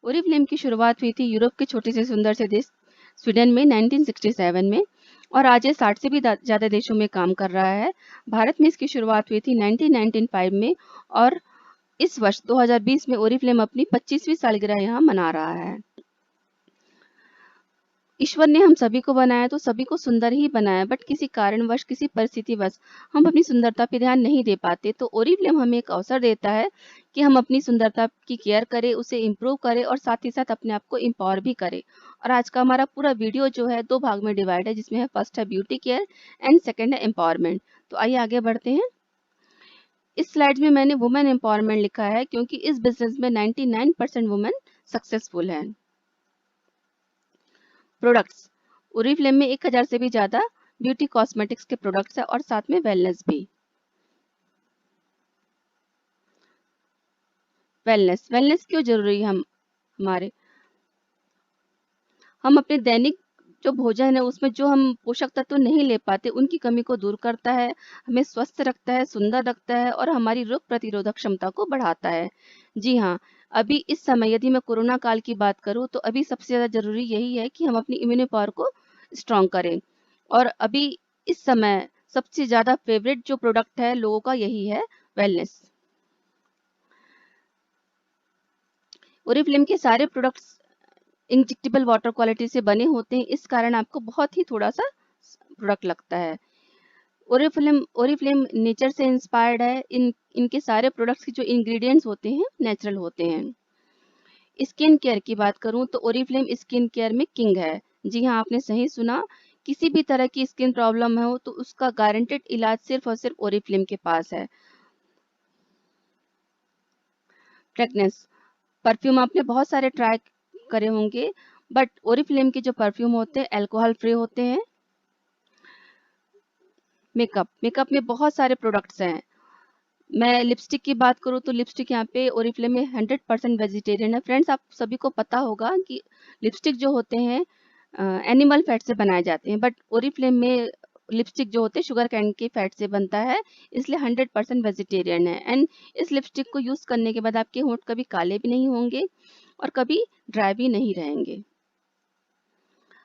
Oriflame की शुरुआत हुई थी यूरोप के छोटे से सुंदर से देश स्वीडन में 1967 में और आज ये 60 से भी ज़्यादा देशों में काम कर रहा है। भारत में इसकी शुरुआत हुई थी 1995 में और इस वर्ष 2020 में ओरिफ्लेम अपनी 25वीं सालगिरह यहाँ मना रहा है। ईश्वर ने हम सभी को बनाया तो सभी को सुंदर ही बनाया, बट किसी कारणवश किसी परिस्थितिवश हम अपनी सुंदरता पे ध्यान नहीं दे पाते। तो ओरिफ्लेम हमें एक अवसर देता है कि हम अपनी सुंदरता की केयर करें, उसे इम्प्रूव करें और साथ ही साथ अपने आप को एम्पावर भी करें। और आज का हमारा पूरा वीडियो जो है 2 भाग में डिवाइड है, जिसमें है फर्स्ट है ब्यूटी केयर एंड सेकेंड है एम्पावरमेंट। तो आइए आगे बढ़ते हैं। इस स्लाइड में मैंने वुमेन एम्पावरमेंट लिखा है क्योंकि इस बिजनेस में 99% वुमेन सक्सेसफुल है। प्रोडक्ट्स, ओरिफ्लेम में 1000 से भी ज्यादा ब्यूटी कॉस्मेटिक्स के प्रोडक्ट्स है और साथ में वेलनेस भी। वेलनेस क्यों जरूरी है हम अपने दैनिक जो भोजन है उसमें जो हम पोषक तत्व नहीं ले पाते उनकी कमी को दूर करता है, हमें स्वस्थ रखता है, सुंदर रखता है और हमारी रोग प्रतिरोधक क्षमता को बढ़ाता है। जी हाँ, अभी इस समय यदि मैं कोरोना काल की बात करूँ तो अभी सबसे ज्यादा जरूरी यही है कि हम अपनी इम्यूनिटी पावर को स्ट्रॉन्ग करें। और अभी इस समय सबसे ज्यादा फेवरेट जो प्रोडक्ट है लोगों का यही है वेलनेस। ओरिफ्लेम के सारे प्रोडक्ट्स इंजेक्टेबल वाटर क्वालिटी से बने होते हैं, इस कारण आपको बहुत ही थोड़ा सा प्रोडक्ट लगता है। ओरिफ्लेम नेचर से इंस्पायर्ड है। इनके सारे प्रोडक्ट्स के जो इंग्रेडिएंट्स होते हैं नेचुरल होते हैं। स्किन केयर की बात करूं तो ओरिफ्लेम स्किन केयर में किंग है। जी हाँ, आपने सही सुना। किसी भी तरह की स्किन प्रॉब्लम हो तो उसका गारंटेड इलाज सिर्फ और सिर्फ ओरिफ्लेम के पास है। फ्रेगनेंस, परफ्यूम आपने बहुत सारे ट्राई करे होंगे, बट ओरिफ्लेम के जो परफ्यूम होते हैं अल्कोहल फ्री होते हैं। मेकअप में बहुत सारे प्रोडक्ट्स हैं। मैं लिपस्टिक की बात करूँ तो लिपस्टिक यहाँ पे ओरिफ्लेम में 100% वेजिटेरियन है। फ्रेंड्स, आप सभी को पता होगा कि लिपस्टिक जो होते हैं एनिमल फैट से बनाए जाते हैं, बट ओरिफ्लेम में लिपस्टिक जो होते हैं शुगर कैन के फैट से बनता है, इसलिए 100% वेजिटेरियन है। एंड इस लिपस्टिक को यूज करने के बाद आपके होंठ कभी काले भी नहीं होंगे और कभी ड्राई भी नहीं रहेंगे।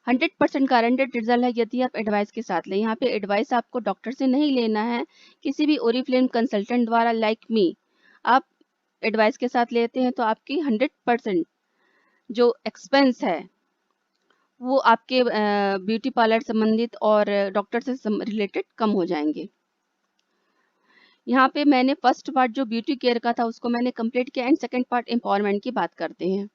100% गारंटेड रिजल्ट है यदि आप एडवाइस के साथ लें। यहाँ पे एडवाइस आपको डॉक्टर से नहीं लेना है, किसी भी ओरिफ्लेम कंसल्टेंट द्वारा लाइक मी आप एडवाइस के साथ लेते हैं तो आपकी 100% जो एक्सपेंस है वो आपके ब्यूटी पार्लर संबंधित और डॉक्टर से रिलेटेड कम हो जाएंगे। यहाँ पे मैंने फर्स्ट पार्ट जो ब्यूटी केयर का था उसको मैंने कंप्लीट किया एंड सेकेंड पार्ट एम्पावरमेंट की बात करते हैं।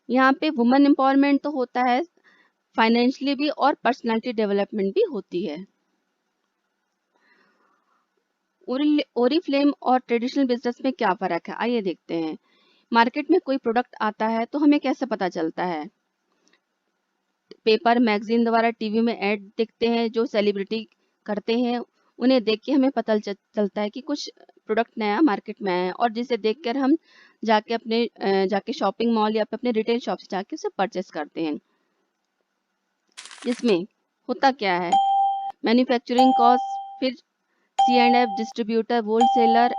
यहाँ पे वुमेन एम्पावरमेंट तो होता है, फाइनेंशियली भी और पर्सनालिटी डेवलपमेंट भी होती है। ओरिफ्लेम और ट्रेडिशनल बिजनेस में क्या फर्क है, आइए देखते हैं। मार्केट में कोई प्रोडक्ट आता है तो हमें कैसे पता चलता है? पेपर मैगजीन द्वारा, टीवी में ऐड देखते हैं जो सेलिब्रिटी करते हैं, उन्हें देख के हमें पता चलता है कि कुछ प्रोडक्ट नया मार्केट में आया है और जिसे देखकर हम जाके शॉपिंग मॉल या अपने रिटेल शॉप से जाके उसे परचेस करते हैं। जिसमें होता क्या है, मैन्युफैक्चरिंग कॉस्ट, फिर C&F, distributor, wholesaler,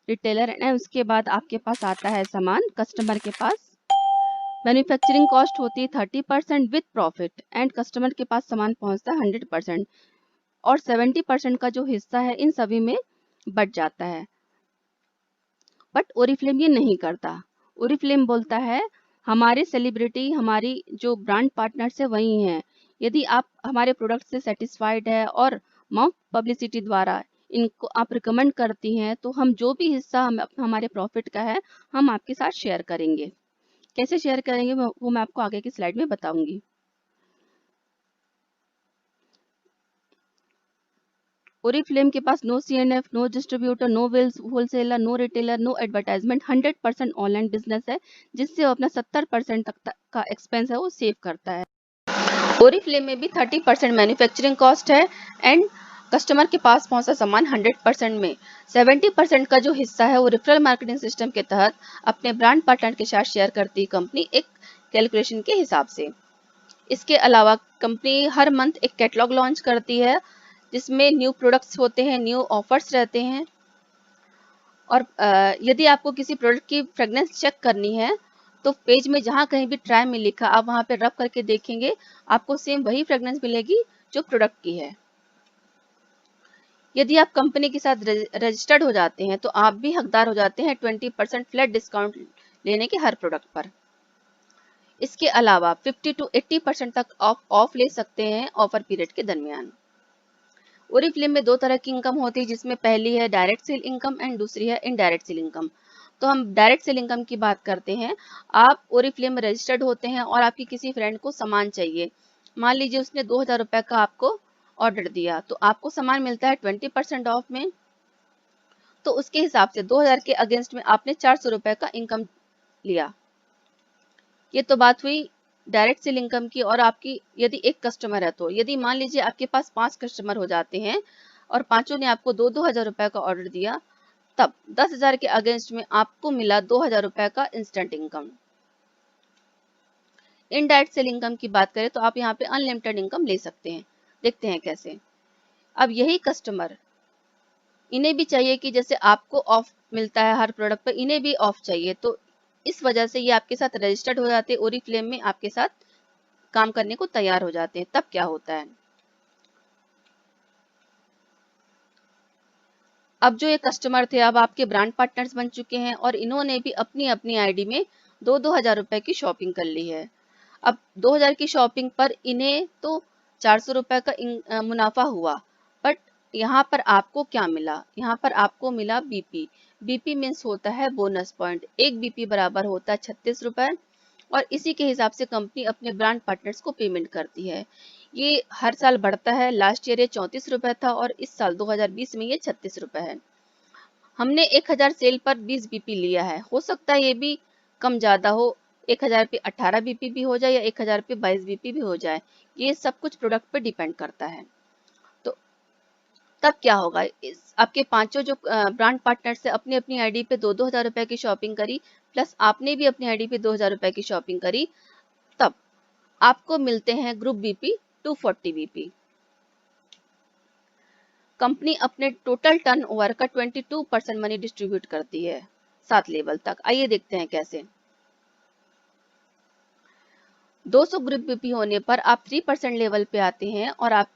retailer and उसके बाद आपके पास आता है सामान कस्टमर के पास। मैन्युफैक्चरिंग कॉस्ट होती है 30% विथ प्रॉफिट एंड कस्टमर के पास सामान पहुंचता है 100% और 70% का जो हिस्सा है इन सभी में बच जाता है। बट ओरिफ्लेम ये नहीं करता। ओरिफ्लेम बोलता है हमारे सेलिब्रिटी, हमारी जो ब्रांड पार्टनर्स है वही हैं। यदि आप हमारे प्रोडक्ट से सेटिस्फाइड है और माउथ पब्लिसिटी द्वारा इनको आप रिकमेंड करती हैं तो हम जो भी हिस्सा हमारे प्रॉफिट का है हम आपके साथ शेयर करेंगे। कैसे शेयर करेंगे वो मैं आपको आगे की स्लाइड में बताऊंगी। ओरिफ्लेम के पास no C&F, no distributor, no वेल्स wholesaler, no retailer, no advertisement, 100% online business है जिससे वो अपना 70% तक का एक्सपेंस है वो सेव करता है। ओरिफ्लेम में भी 30% मैन्युफैक्चरिंग कॉस्ट है एंड कस्टमर के पास पहुंचा सामान 100% में 70% का जो हिस्सा है वो रेफरल मार्केटिंग सिस्टम के तहत अपने ब्रांड पार्टनर के साथ शेयर करती है कंपनी एक कैलकुलेशन के हिसाब से। इसके अलावा कंपनी हर मंथ एक कैटलॉग लॉन्च करती है जिसमें न्यू प्रोडक्ट्स होते हैं, न्यू ऑफर्स रहते हैं और यदि आपको किसी प्रोडक्ट की फ्रेग्रेंस चेक करनी है तो पेज में जहाँ कहीं भी ट्राई में लिखा आप वहाँ पे रब करके देखेंगे, आपको सेम वही फ्रेग्रेंस मिलेगी जो प्रोडक्ट की है। यदि आप कंपनी के साथ रजिस्टर्ड हो जाते हैं तो आप भी हकदार हो जाते हैं 20% फ्लैट डिस्काउंट लेने के हर प्रोडक्ट पर। इसके अलावा 50 to 80% तक ऑफ ले सकते हैं ऑफर पीरियड के दरमियान। ओरिफ्लेम में दो तरह की इनकम होती है, जिसमें पहली है डायरेक्ट सेल इनकम एंड दूसरी है इनडायरेक्ट सेल इनकम। तो हम डायरेक्ट सेल इनकम की बात करते हैं। आप ओरिफ्लेम में रजिस्टर्ड होते हैं और आपकी किसी फ्रेंड को सामान चाहिए। मान लीजिए उसने 2000 रुपए का आपको ऑर्डर दिया, तो आपको सामान मिलता है 20% ऑफ में। तो उसके हिसाब से 2000 के अगेंस्ट में आपने 400 रुपए का इनकम लिया। ये तो बात हुई डायरेक्ट सेल इनकम की। और आपकी यदि एक कस्टमर है, तो यदि मान लीजिए आपके पास 5 कस्टमर हो जाते हैं और पांचों ने आपको 2-2 हजार रुपए का ऑर्डर दिया, तब 10,000 के अगेंस्ट में आपको मिला 2,000 रुपए का instant income. Indirect cell income की बात करें तो आप यहाँ पे अनलिमिटेड इनकम ले सकते हैं। देखते हैं कैसे। अब यही कस्टमर, इन्हें भी चाहिए कि जैसे आपको ऑफ मिलता है हर प्रोडक्ट पर, इन्हें भी ऑफ चाहिए। तो इस वजह से ये आपके साथ रजिस्टर्ड हो जाते हैं, ओरिफ्लेम में आपके साथ काम करने को तैयार हो जाते हैं। तब क्या होता है, अब जो ये कस्टमर थे अब आपके ब्रांड पार्टनर्स बन चुके हैं और इन्होंने भी अपनी अपनी आईडी में 2-2 हजार रुपए की शॉपिंग कर ली है। अब 2000 की शॉपिंग पर इन्हें तो 400 रुपए का मुनाफा हुआ, बट यहाँ पर आपको क्या मिला, यहाँ पर आपको मिला बीपी। बीपी मीन्स होता है बोनस पॉइंट। एक बीपी बराबर होता है 36 रुपए और इसी के हिसाब से कंपनी अपने ब्रांड पार्टनर्स को पेमेंट करती है। ये हर साल बढ़ता है। लास्ट ईयर ये 34 रुपए था और इस साल 2020 में ये 36 रुपए है। हमने 1000 सेल पर 20 बीपी लिया है, हो सकता है ये भी कम ज्यादा हो, 1000 पे 18 बीपी भी हो जाए या 1000 पे 22 बीपी भी हो जाए। ये सब कुछ प्रोडक्ट पे डिपेंड करता है। तो तब क्या होगा, इस आपके पांचों जो ब्रांड पार्टनर से अपनी अपनी आईडी पे 2-2 हजार रुपए की शॉपिंग करी, प्लस आपने भी अपनी आईडी पे 2000 रुपए की शॉपिंग करी, तब आपको मिलते हैं ग्रुप बीपी 240 बीपी। कंपनी अपने टोटल टर्नओवर का 22% मनी डिस्ट्रीब्यूट करती है 7 लेवल तक। आइए देखते हैं कैसे। 200 ग्रुप बीपी होने पर आप 3% लेवल पे आते हैं और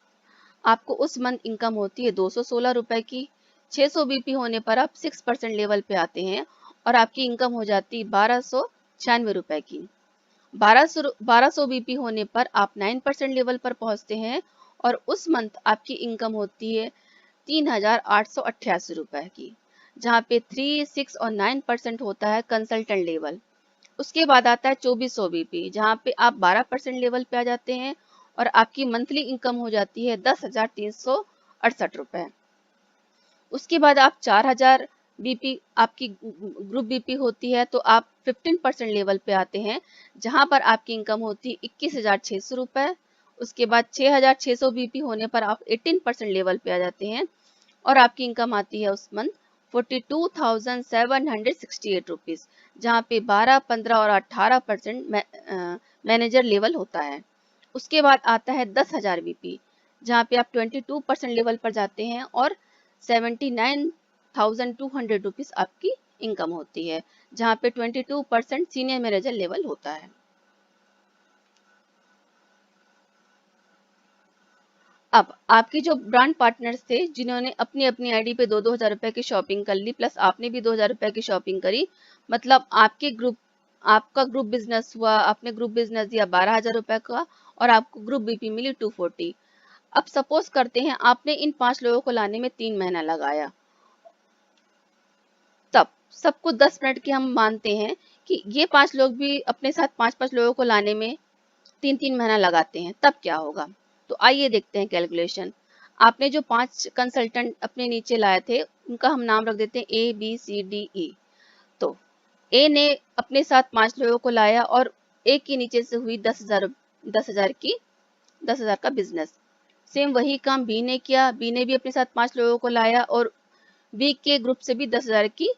आपको उस मंथ इनकम होती है 216 रुपए की। 600 बीपी होने पर आप 6% लेवल पे आते हैं और आपकी इनकम हो जाती है 1296 रुपए की। 1200 बीपी होने पर आप 9% लेवल पर पहुंचते हैं और उस मंथ आपकी इनकम होती है 3888 रुपए की, जहाँ पे 3, 6 और 9% होता है कंसल्टेंट लेवल। उसके बाद आता है 2400 बीपी, जहाँ पे आप 12% लेवल पे आ जाते हैं और आपकी मंथली इनकम हो जाती है 10,368 रुपए। उसके बाद आप 4000 बीपी आपकी ग्रुप बीपी होती है, तो आप 15% लेवल पे आते हैं, जहां पर आपकी इनकम होती है 21,600 रुपए। उसके बाद 6,600 बीपी होने पर आप 18% लेवल पे आ जाते हैं और आपकी इनकम आती है उस मंथ 42,768 रुपीज, जहाँ पे 12, 15 और 18% मैनेजर लेवल होता है। उसके बाद आता है 10,000 बीपी, जहाँ पे आप 22% लेवल पर जाते हैं और 79,200 रुपीज आपकी इनकम होती है, जहाँ पे 22% सीनियर मैनेजर लेवल होता है। अब आपके जो ब्रांड पार्टनर्स थे जिन्होंने अपनी अपनी आईडी पे 2-2 हजार रुपए की शॉपिंग कर ली, प्लस आपने भी 2,000 रुपए की शॉपिंग करी, मतलब आपका ग्रुप बिजनेस हुआ। आपने ग्रुप बिजनेस दिया 12,000 रुपए का और आपको ग्रुप बीपी मिली 240। अब सपोज करते हैं आपने इन 5 लोगों को लाने में 3 महीना लगाया, तब सबको 10 मिनट की हम मानते हैं कि ये 5 लोग भी अपने साथ 5-5 लोगों को लाने में 3-3 महीना लगाते हैं, तब क्या होगा। तो आइए देखते हैं कैलकुलेशन। आपने जो 5 कंसल्टेंट अपने नीचे लाए थे उनका हम नाम रख देते हैं ABCDE। तो ए ने अपने साथ 5 लोगों को लाया और ए के नीचे से हुई 10,000 का बिजनेस। सेम वही काम बी ने किया, बी ने भी अपने साथ 5 लोगों को लाया और बी के ग्रुप से भी 10,000 की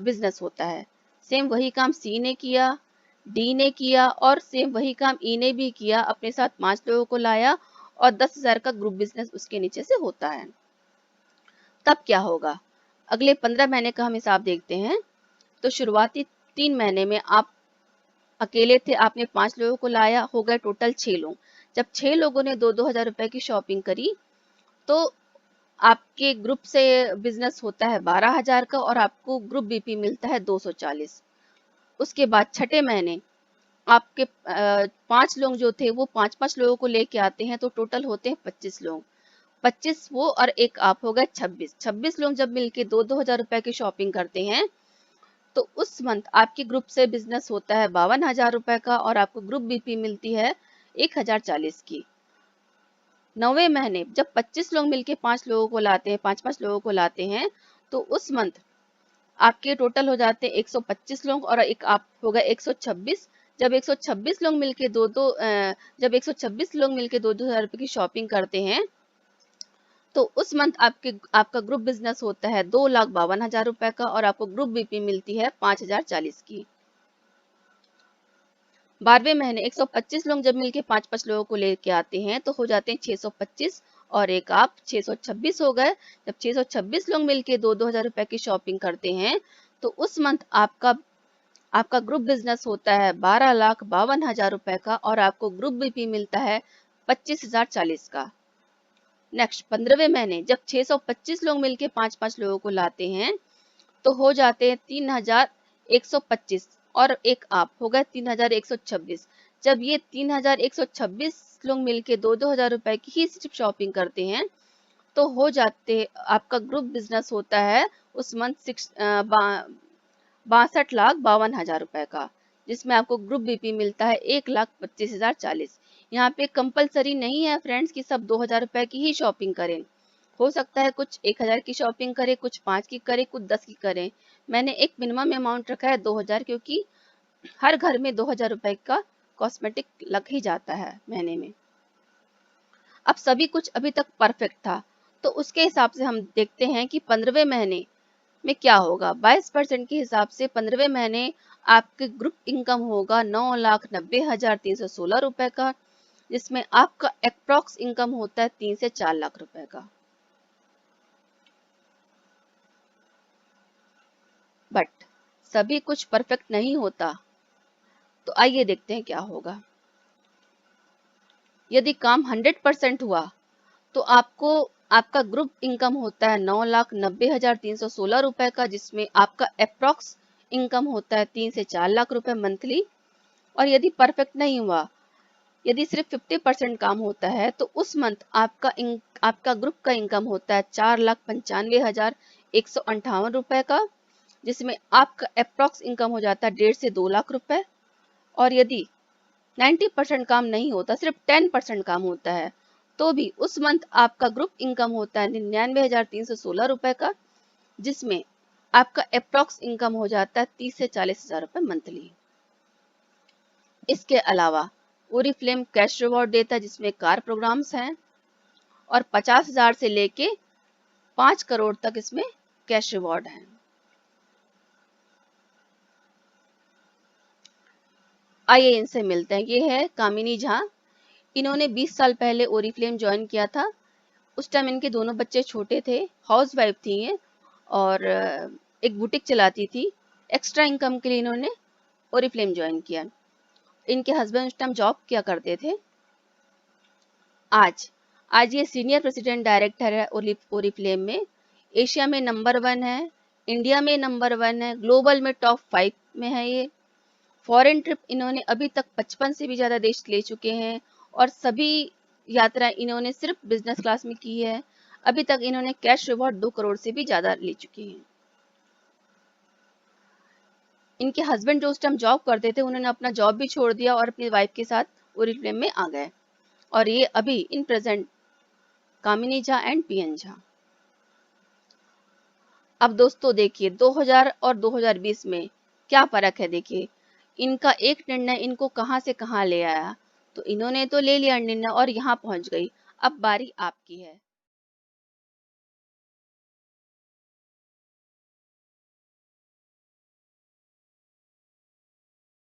बिजनेस होता है। सेम वही काम सी ने किया, डी ने किया और सेम वही काम ई ने भी किया, अपने साथ 5 लोगों को लाया और 10,000 का ग्रुप बिजनेस उसके नीचे से होता है। तब क्या होगा, अगले 15 महीने का हम हिसाब देखते हैं। तो शुरुआती 3 महीने में आप अकेले थे, आपने 5 लोगों को लाया, हो गए टोटल 6 लोग। जब 6 लोगों ने 2-2 हजार रुपए की शॉपिंग करी, तो आपके ग्रुप से बिजनेस होता है 12,000 का और आपको ग्रुप बीपी मिलता है 240। उसके बाद छठे महीने आपके 5 लोग जो थे वो 5-5 लोगों को लेके आते हैं, तो टोटल होते हैं 25 लोग। 25 वो और एक आप, हो गए 26। 26 लोग जब मिलके 2-2 हजार रुपए की शॉपिंग करते हैं, तो उस मंथ आपके ग्रुप से बिजनेस होता है 52,000 रुपए का और आपको ग्रुप बीपी मिलती है 1,040 की। 9वें महीने जब 25 लोग मिलके 5 लोगों को लाते हैं, 5-5 लोगों को लाते हैं, तो उस मंथ आपके टोटल हो जाते हैं 125 लोग और एक आप, हो गए 126। जब 126 लोग मिलके जब 126 लोग मिलके 2-2 हजार रुपए की शॉपिंग करते हैं, तो उस मंथ आपका ग्रुप बिजनेस होता है 2,52,000 रुपए का और आपको ग्रुप बीपी मिलती है 5,040 की। 12वें महीने 125 लोग जब मिलके 5-5 लोगों को लेके आते हैं, तो हो जाते हैं 625 और एक आप, 626 हो गए। जब 626 लोग मिलके 2-2 हजार रुपए की शॉपिंग करते हैं, तो उस मंथ आपका ग्रुप बिजनेस होता है 12,52,000 रुपए का और आपको ग्रुप बीपी मिलता है 25,040 का। नेक्स्ट 15वें महीने जब 625 लोग मिलके 5-5 लोगों को लाते हैं, तो हो जाते हैं 3,125 और एक आप, हो गए 3,126। जब ये 3,126 लोग मिलके 2-2 हजार रुपए की ही सिर्फ शॉपिंग करते हैं, तो हो जाते आपका ग्रुप बिजनेस होता है उस मंथ 62,52,000 रुपए का, जिसमें आपको ग्रुप बीपी मिलता है 1,25,040। यहाँ पे कंपलसरी नहीं है फ्रेंड्स कि सब 2,000 रुपए की ही शॉपिंग करें। हो सकता है कुछ 1,000 की शॉपिंग करें, कुछ 5 की करें, कुछ 10 की करें। मैंने एक मिनिमम अमाउंट रखा है 2,000, क्योंकि हर घर में 2,000 रुपए का कॉस्मेटिक लग ही जाता है महीने में। अब सभी कुछ अभी तक परफेक्ट था, तो उसके हिसाब से हम देखते हैं कि 15वें महीने में क्या होगा। 22% के हिसाब से 15वें महीने आपके ग्रुप इनकम होगा 9,90,316 रुपए का, जिसमें आपका अप्रॉक्स इनकम होता है 3 से 4 लाख रुपए का। बट सभी कुछ परफेक्ट नहीं होता, तो आइए देखते हैं क्या होगा। यदि काम 100% हुआ, तो आपका ग्रुप इनकम होता है 9,90,316 रुपए का, जिसमें आपका अप्रॉक्स इनकम होता है 3 से 4 लाख रुपए मंथली। और यदि परफेक्ट नहीं हुआ, यदि सिर्फ 50% काम होता है, तो उस मंथ आपका ग्रुप का इनकम होता है 4,95,158 रुपए का, जिसमें आपका अप्रॉक्स इनकम हो जाता है 1.5 से 2 लाख रुपए। और यदि 90% काम नहीं होता, सिर्फ 10% काम होता है, तो भी उस मंथ आपका ग्रुप इनकम होता है 99,316 रुपए का, जिसमें आपका अप्रॉक्स इनकम हो जाता है 30 से 40 हजार रुपए मंथली। इसके अलावा ओरिफ्लेम कैश रिवॉर्ड देता है, जिसमें कार प्रोग्राम्स हैं और 50,000 से लेके 5 करोड़ तक इसमें कैश रिवॉर्ड है। आइए इनसे मिलते हैं। ये है कामिनी झा। इन्होंने 20 साल पहले ओरिफ्लेम ज्वाइन किया था। उस टाइम इनके दोनों बच्चे छोटे थे, हाउस वाइफ थी ये, और एक बुटीक चलाती थी। एक्स्ट्रा इनकम के लिए इन्होंने ओरिफ्लेम ज्वाइन किया। इनके हस्बैंड उस टाइम जॉब किया करते थे। आज ये सीनियर प्रेसिडेंट डायरेक्टर है ओरिफ्लेम में। एशिया में नंबर 1 है, इंडिया में नंबर 1 है, ग्लोबल में टॉप 5 में है ये। फॉरेन ट्रिप इन्होंने अभी तक 55 से भी ज्यादा देश ले चुके हैं और सभी यात्रा इन्होंने सिर्फ बिजनेस क्लास में की है। अभी तक इन्होंने कैश रिवॉर्ड 2 करोड़ से भी ज्यादा ले चुके हैं। इनके हस्बैंड जो उस टाइम जॉब करते थे, उन्होंने अपना जॉब भी छोड़ दिया और अपनी वाइफ के साथ ओरिफ्लेम में आ गए। और ये अभी in present Kamini Jha and PN Jha. अब दोस्तों देखिए 2000 और 2020 में क्या फर्क है। देखिए इनका एक निर्णय इनको कहां से कहां ले आया। तो इन्होंने तो ले लिया निर्णय और यहाँ पहुंच गई। अब बारी आपकी है।